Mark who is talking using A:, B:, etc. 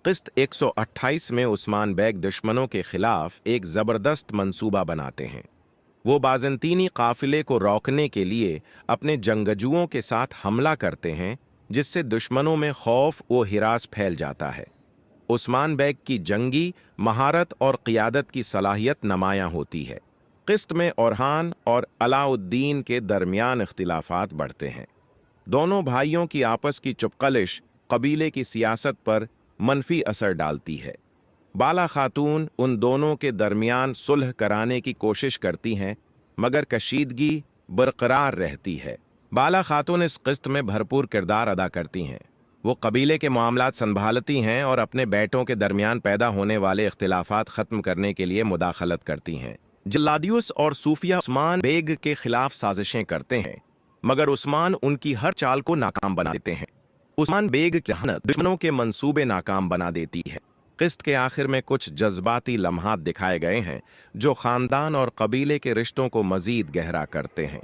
A: किस्त 128 में उस्मान बेग दुश्मनों के खिलाफ एक ज़बरदस्त मंसूबा बनाते हैं। वो बाज़ंतीनी काफिले को रोकने के लिए अपने जंगजुओं के साथ हमला करते हैं, जिससे दुश्मनों में खौफ व हिरास फैल जाता है। उस्मान बेग की जंगी महारत और क़ियादत की सलाहियत नुमायां होती है। किस्त में ओरहान और अलाउद्दीन के दरमियान इख्तिलाफात बढ़ते हैं। दोनों भाइयों की आपस की चुपकलिश कबीले की सियासत पर मनफी असर डालती है। बाला खातून उन दोनों के दरमियान सुलह कराने की कोशिश करती हैं, मगर कशीदगी बरकरार रहती है। बाला खातून इस किस्त में भरपूर किरदार अदा करती हैं। वो कबीले के मामलात संभालती हैं और अपने बेटों के दरमियान पैदा होने वाले इख्तिलाफात ख़त्म करने के लिए मुदाखलत करती हैं। जल्लादियुस और सूफिया उस्मान बेग के खिलाफ साजिशें करते हैं, मगर उस्मान उनकी हर चाल को नाकाम बना देते हैं। उस्मान बेग की जहानत दुश्मनों के मंसूबे नाकाम बना देती है। किस्त के आखिर में कुछ जज्बाती लम्हात दिखाए गए हैं जो ख़ानदान और कबीले के रिश्तों को मज़ीद गहरा करते हैं।